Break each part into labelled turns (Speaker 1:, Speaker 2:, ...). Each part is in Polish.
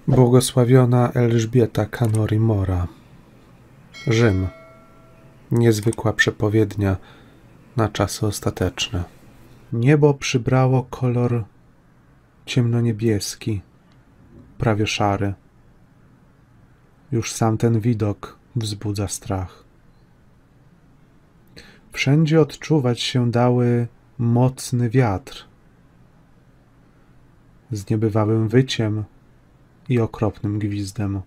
Speaker 1: Błogosławiona Elżbieta Canori Mora. Rzym. Niezwykła przepowiednia na czasy ostateczne. Niebo przybrało kolor ciemnoniebieski, prawie szary. Już sam ten widok wzbudza strach. Wszędzie odczuwać się dały mocny wiatr z niebywałym wyciem i okropnym gwizdem,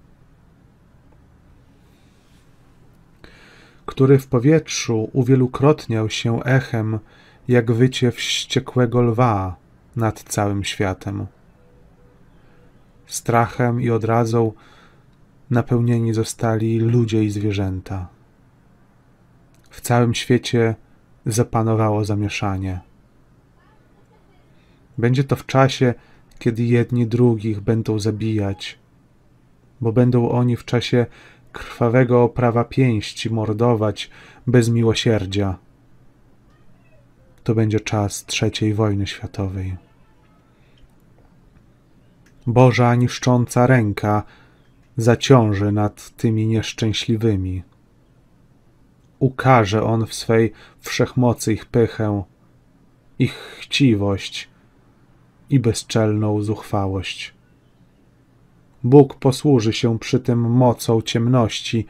Speaker 1: który w powietrzu uwielukrotniał się echem jak wycie wściekłego lwa nad całym światem. Strachem i odrazą napełnieni zostali ludzie i zwierzęta. W całym świecie zapanowało zamieszanie. Będzie to w czasie, kiedy jedni drugich będą zabijać, bo będą oni w czasie krwawego oprawa pięści mordować bez miłosierdzia. To będzie czas III wojny światowej. Boża niszcząca ręka zaciąży nad tymi nieszczęśliwymi. Ukaże On w swej wszechmocy ich pychę, ich chciwość i bezczelną zuchwałość. Bóg posłuży się przy tym mocą ciemności,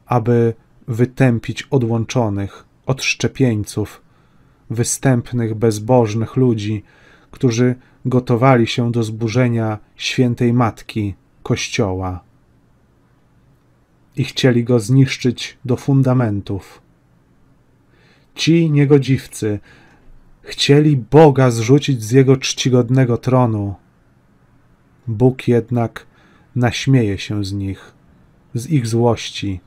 Speaker 1: aby wytępić odłączonych, odszczepieńców, występnych, bezbożnych ludzi, którzy gotowali się do zburzenia świętej Matki, Kościoła i chcieli go zniszczyć do fundamentów. Ci niegodziwcy chcieli Boga zrzucić z Jego czcigodnego tronu. Bóg jednak naśmieje się z nich, z ich złości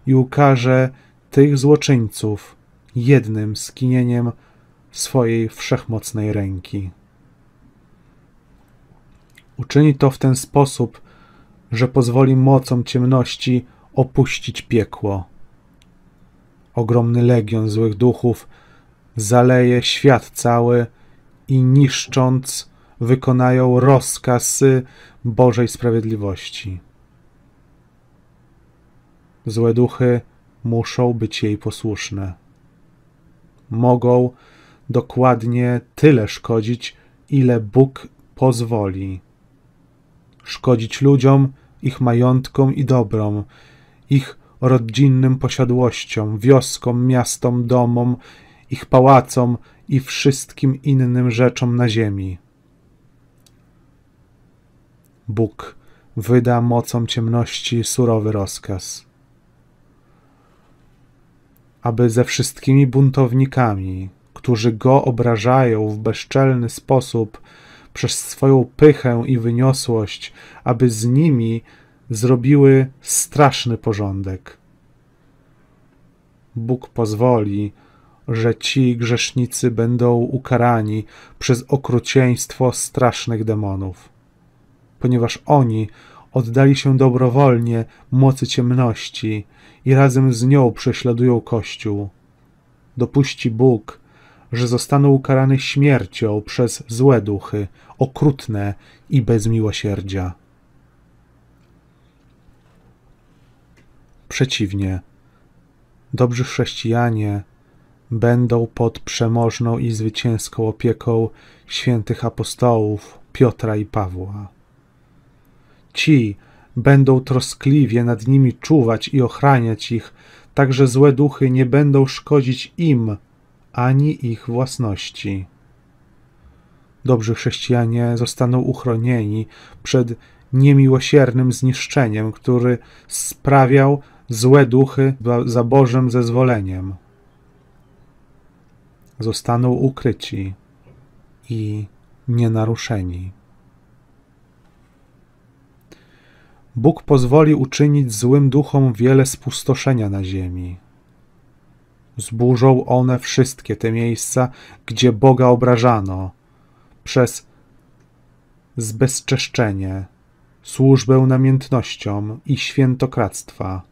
Speaker 1: i ukaże tych złoczyńców jednym skinieniem swojej wszechmocnej ręki. Uczyni to w ten sposób, że pozwoli mocom ciemności opuścić piekło. Ogromny legion złych duchów zaleje świat cały i niszcząc wykonają rozkaz Bożej sprawiedliwości. Złe duchy muszą być jej posłuszne. Mogą dokładnie tyle szkodzić, ile Bóg pozwoli. Szkodzić ludziom, ich majątkom i dobrom, ich rodzinnym posiadłościom, wioskom, miastom, domom, ich pałacom i wszystkim innym rzeczom na ziemi. Bóg wyda mocom ciemności surowy rozkaz, aby ze wszystkimi buntownikami, którzy Go obrażają w bezczelny sposób przez swoją pychę i wyniosłość, aby z nimi zrobiły straszny porządek. Bóg pozwoli, że ci grzesznicy będą ukarani przez okrucieństwo strasznych demonów, ponieważ oni oddali się dobrowolnie mocy ciemności i razem z nią prześladują Kościół. Dopuści Bóg, że zostaną ukarane śmiercią przez złe duchy, okrutne i bez miłosierdzia. Przeciwnie, dobrzy chrześcijanie będą pod przemożną i zwycięską opieką świętych apostołów Piotra i Pawła. Ci będą troskliwie nad nimi czuwać i ochraniać ich, tak że złe duchy nie będą szkodzić im ani ich własności. Dobrzy chrześcijanie zostaną uchronieni przed niemiłosiernym zniszczeniem, który sprawiał złe duchy za Bożym zezwoleniem. Zostaną ukryci i nienaruszeni. Bóg pozwoli uczynić złym duchom wiele spustoszenia na ziemi. Zburzą one wszystkie te miejsca, gdzie Boga obrażano, przez zbezczeszczenie, służbę namiętnościom i świętokradztwa.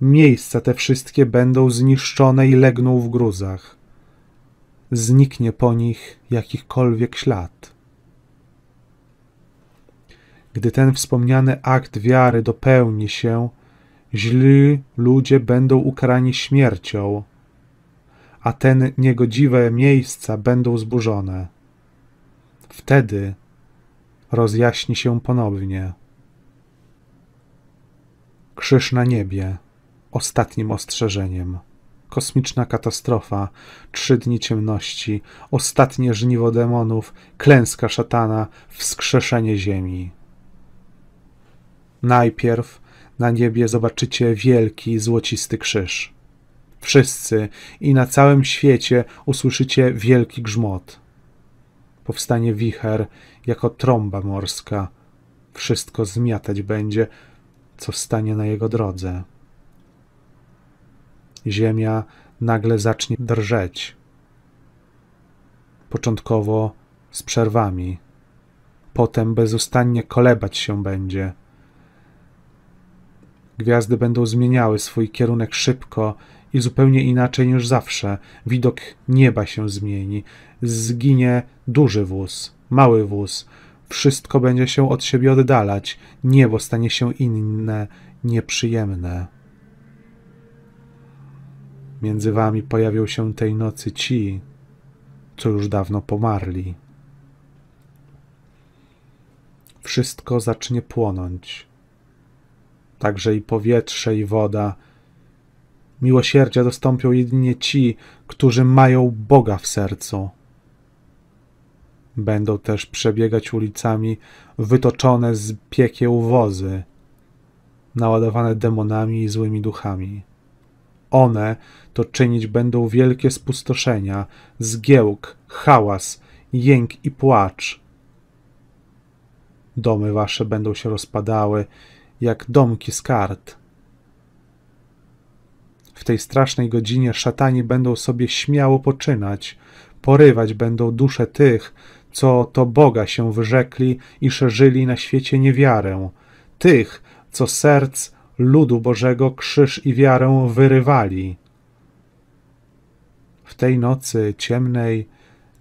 Speaker 1: Miejsca te wszystkie będą zniszczone i legną w gruzach. Zniknie po nich jakikolwiek ślad. Gdy ten wspomniany akt wiary dopełni się, źli ludzie będą ukarani śmiercią, a te niegodziwe miejsca będą zburzone. Wtedy rozjaśni się ponownie. Krzyż na niebie, ostatnim ostrzeżeniem. Kosmiczna katastrofa, 3 dni ciemności, ostatnie żniwo demonów, klęska szatana, wskrzeszenie ziemi. Najpierw na niebie zobaczycie wielki, złocisty krzyż. Wszyscy i na całym świecie usłyszycie wielki grzmot. Powstanie wicher jako trąba morska. Wszystko zmiatać będzie, co stanie na jego drodze. Ziemia nagle zacznie drżeć. Początkowo z przerwami. Potem bezustannie kolebać się będzie. Gwiazdy będą zmieniały swój kierunek szybko i zupełnie inaczej niż zawsze. Widok nieba się zmieni. Zginie duży wóz, mały wóz. Wszystko będzie się od siebie oddalać. Niebo stanie się inne, nieprzyjemne. Między wami pojawią się tej nocy ci, co już dawno pomarli. Wszystko zacznie płonąć. Także i powietrze, i woda. Miłosierdzia dostąpią jedynie ci, którzy mają Boga w sercu. Będą też przebiegać ulicami wytoczone z piekieł wozy, naładowane demonami i złymi duchami. One to czynić będą wielkie spustoszenia, zgiełk, hałas, jęk i płacz. Domy wasze będą się rozpadały, jak domki z kart. W tej strasznej godzinie szatani będą sobie śmiało poczynać, porywać będą dusze tych, co to Boga się wyrzekli i szerzyli na świecie niewiarę, tych, co serc ludu Bożego krzyż i wiarę wyrywali. W tej nocy ciemnej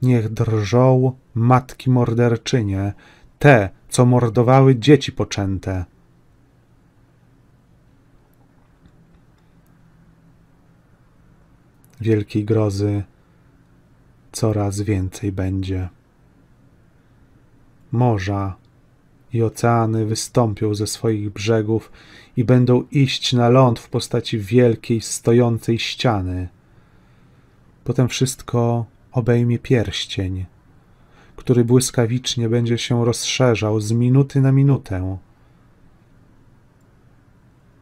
Speaker 1: niech drżą matki morderczynie, te, co mordowały dzieci poczęte. Wielkiej grozy coraz więcej będzie. Morza i oceany wystąpią ze swoich brzegów i będą iść na ląd w postaci wielkiej, stojącej ściany. Potem wszystko obejmie pierścień, który błyskawicznie będzie się rozszerzał z minuty na minutę.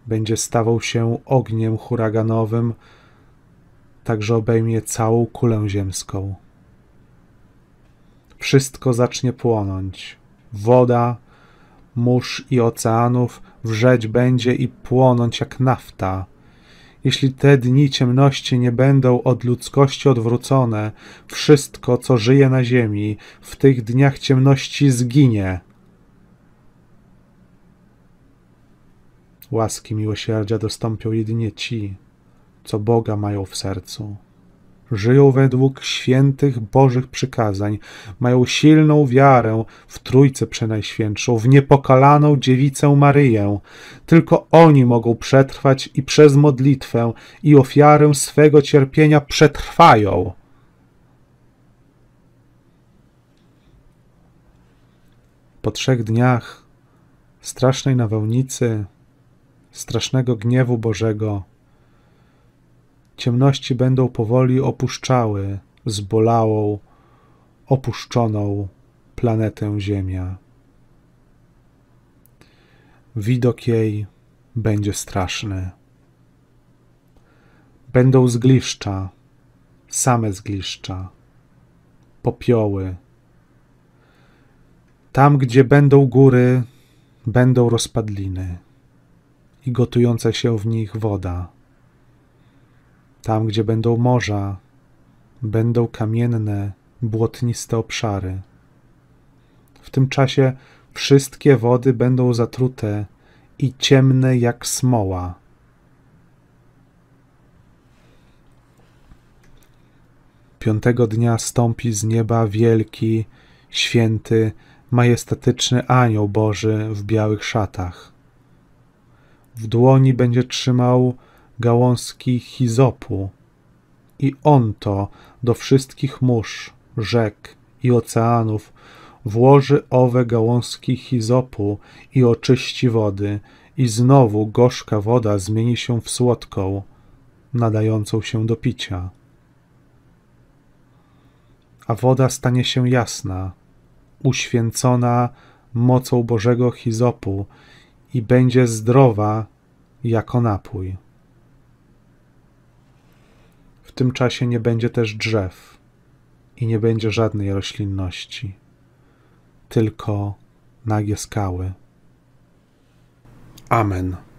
Speaker 1: Będzie stawał się ogniem huraganowym, tak że obejmie całą kulę ziemską. Wszystko zacznie płonąć. Woda, mórz i oceanów wrzeć będzie i płonąć jak nafta. Jeśli te dni ciemności nie będą od ludzkości odwrócone, wszystko, co żyje na ziemi, w tych dniach ciemności zginie. Łaski miłosierdzia dostąpią jedynie ci, co Boga mają w sercu. Żyją według świętych Bożych przykazań, mają silną wiarę w Trójcę Przenajświętszą, w niepokalaną Dziewicę Maryję. Tylko oni mogą przetrwać i przez modlitwę i ofiarę swego cierpienia przetrwają. Po 3 dniach strasznej nawałnicy, strasznego gniewu Bożego, ciemności będą powoli opuszczały zbolałą, opuszczoną planetę Ziemia. Widok jej będzie straszny. Będą zgliszcza, same zgliszcza, popioły. Tam, gdzie będą góry, będą rozpadliny i gotująca się w nich woda. Tam, gdzie będą morza, będą kamienne, błotniste obszary. W tym czasie wszystkie wody będą zatrute i ciemne jak smoła. Piątego dnia stąpi z nieba wielki, święty, majestatyczny anioł Boży w białych szatach. W dłoni będzie trzymał gałązki hizopu i on to do wszystkich mórz, rzek i oceanów włoży owe gałązki hizopu i oczyści wody, i znowu gorzka woda zmieni się w słodką, nadającą się do picia. A woda stanie się jasna, uświęcona mocą Bożego hizopu i będzie zdrowa jako napój. W tym czasie nie będzie też drzew i nie będzie żadnej roślinności, tylko nagie skały. Amen.